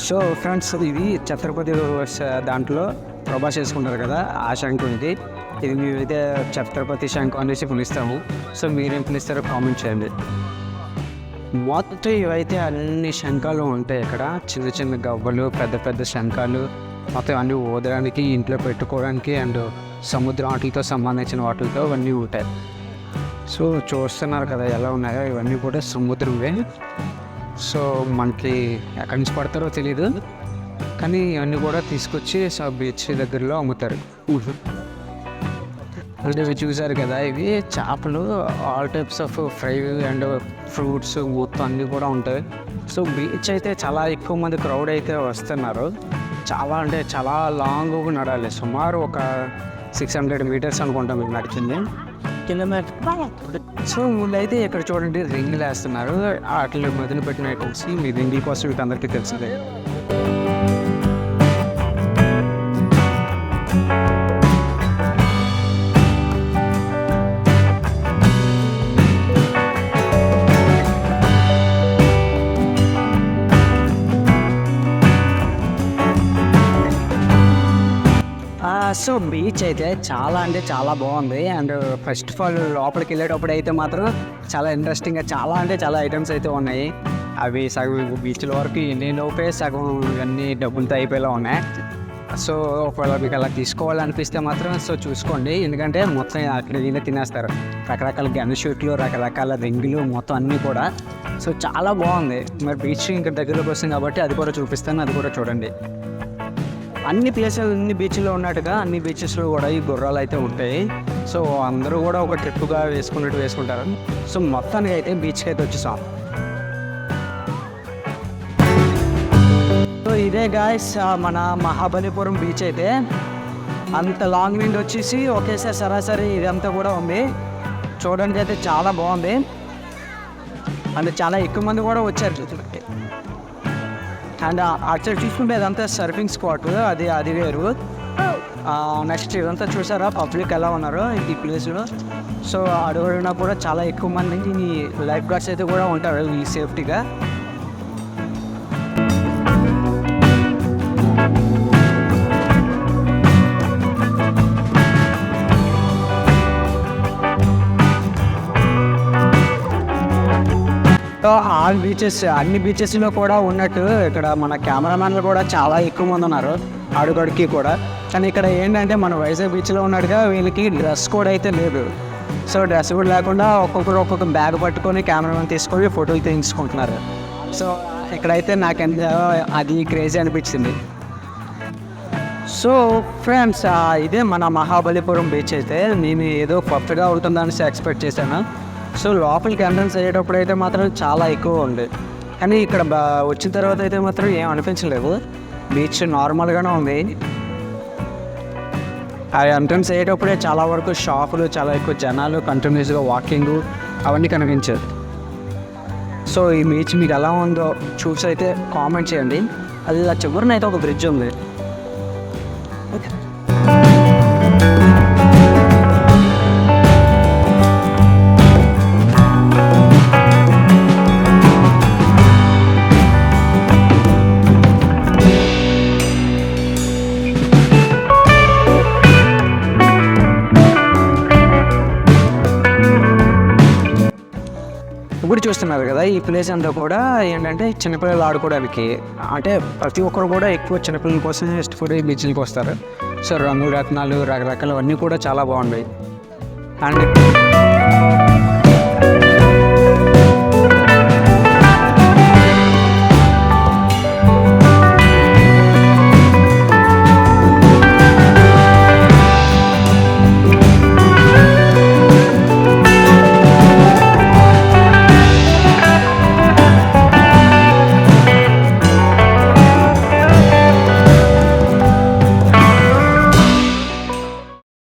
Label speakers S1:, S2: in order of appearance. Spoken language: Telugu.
S1: సో ఫ్రెండ్స్, ఇది ఛత్రపతి దాంట్లో ప్రభాస్ చేసుకుంటారు కదా, ఆ శంఖం ఇది. మేమైతే ఛత్రపతి శంఖం అనేసి పిలుస్తాము. సో మీరేం పిలుస్తారో కామెంట్ చేయండి. మొత్తం ఇవైతే అన్ని శంఖాలు ఉంటాయి ఇక్కడ. చిన్న చిన్న గవ్వలు, పెద్ద పెద్ద శంఖాలు, మొత్తం అన్నీ ఓదడానికి, ఇంట్లో పెట్టుకోవడానికి అండ్ సముద్రం వాటితో సంబంధించిన వాటితో ఇవన్నీ ఉంటాయి. సో చూస్తున్నారు కదా ఎలా ఉన్నాయో, ఇవన్నీ కూడా సముద్రమే. సో మనకి ఎక్కడి నుంచి పడతారో తెలీదు, కానీ ఇవన్నీ కూడా తీసుకొచ్చి బీచ్ దగ్గరలో అమ్ముతారు. అంటే ఇవి చూసారు కదా, ఇవి చేపలు, all types of fry and fruits మొత్తం అన్నీ కూడా ఉంటాయి. సో బీచ్ అయితే చాలా ఎక్కువ మంది క్రౌడ్ అయితే వస్తున్నారు. చాలా అంటే చాలా లాంగ్ నడాలి, సుమారు ఒక 600 మీటర్స్ అనుకుంటాం మీకు నడిచింది. సో ముందైతే ఇక్కడ చూడండి రింగులు వేస్తున్నారు. వాటిలో మొదలు పెట్టిన ఐటమ్స్ మీ రింగుల కోసం మీకు అందరికీ తెలిసిందే. సో బీచ్ అయితే చాలా అంటే చాలా బాగుంది. అండ్ ఫస్ట్ ఆఫ్ ఆల్ లోపలికి వెళ్ళేటప్పుడు అయితే మాత్రం చాలా ఇంట్రెస్టింగ్గా చాలా అంటే చాలా ఐటమ్స్ అయితే ఉన్నాయి. అవి సగం బీచ్ల వరకు ఎన్ని లోపే సగం ఇవన్నీ డబ్బులతో అయిపోయేలా ఉన్నాయి. సో ఒకవేళ మీకు అలా తీసుకోవాలనిపిస్తే మాత్రం సో చూసుకోండి, ఎందుకంటే మొత్తం అక్కడ వీళ్ళే తినేస్తారు. రకరకాల గన్ షూట్లు, రకరకాల రింగులు మొత్తం అన్నీ కూడా. సో చాలా బాగుంది. మరి బీచ్ ఇంకా దగ్గరలోకి వస్తుంది కాబట్టి అది కూడా చూపిస్తాను, అది కూడా చూడండి. అన్ని బీచ్లో ఉన్నట్టుగా అన్ని బీచెస్లో కూడా ఈ గుర్రాలు అయితే ఉంటాయి. సో అందరూ కూడా ఒక ట్రిప్గా వేసుకుంటారు. సో మొత్తానికి అయితే బీచ్కి అయితే వచ్చేసాం. సో ఇదే గాయస్ మన మహాబలిపురం బీచ్ అయితే. అంత లాంగ్ నుండి వచ్చేసి ఒకేసారి సరాసరి ఇదంతా కూడా ఉంది. చూడడానికి అయితే చాలా బాగుంది. అంటే చాలా ఎక్కువ మంది కూడా వచ్చారు చూసుకుంటే. అండ్ అక్కడ చూసుకుంటే ఇదంతా సర్ఫింగ్ స్పాట్, అది వేరు. నెక్స్ట్ ఇదంతా చూసారా పబ్లిక్ ఎలా ఉన్నారో ఈ ప్లేస్లో. సో అడుగునా కూడా చాలా ఎక్కువ మంది లైఫ్ గార్డ్స్ అయితే కూడా ఉంటారు ఈ సేఫ్టీగా. అన్ని బీచెస్లో కూడా ఉన్నట్టు ఇక్కడ మన కెమెరామెన్లు కూడా చాలా ఎక్కువ మంది ఉన్నారు అడుగడికి కూడా. కానీ ఇక్కడ ఏంటంటే మన వైజాగ్ బీచ్లో ఉన్నట్టుగా వీళ్ళకి డ్రెస్ కోడ్ అయితే లేదు. సో డ్రెస్ కూడా లేకుండా ఒక్కొక్క బ్యాగ్ పట్టుకొని కెమెరామెన్ తీసుకొని ఫోటోలు తీయించుకుంటున్నారు. సో ఇక్కడైతే నాకెంత అది క్రేజీ అనిపించింది. సో ఫ్రెండ్స్, ఇదే మన మహాబలిపురం బీచ్ అయితే. నేను ఏదో కొత్తగా ఉంటుందని ఎక్స్పెక్ట్ చేశాను. సో లోపలికి ఎంట్రన్స్ అయ్యేటప్పుడు అయితే మాత్రం చాలా ఎక్కువ ఉంది, కానీ ఇక్కడ వచ్చిన తర్వాత అయితే మాత్రం ఏం అనిపించలేదు. బీచ్ నార్మల్గానే ఉంది. ఆ ఎంట్రన్స్ అయ్యేటప్పుడే చాలా వరకు షాపులు, చాలా ఎక్కువ జనాలు, కంటిన్యూస్గా వాకింగ్ అవన్నీ కనిపించారు. సో ఈ బీచ్ మీకు ఎలా ఉందో చూసి అయితే కామెంట్ చేయండి. అది చివరిన అయితే ఒక బ్రిడ్జ్ ఉంది. ఇప్పుడు చూస్తున్నారు కదా ఈ ప్లేస్ అంతా కూడా ఏంటంటే చిన్నపిల్లలు ఆడుకోవడానికి. అంటే ప్రతి ఒక్కరు కూడా ఎక్కువ చిన్నపిల్లల కోసం ఇష్టపడి బీచ్లకి వస్తారు. సో రంగుల రత్నాలు, రకరకాలు అన్నీ కూడా చాలా బాగున్నాయి. అండ్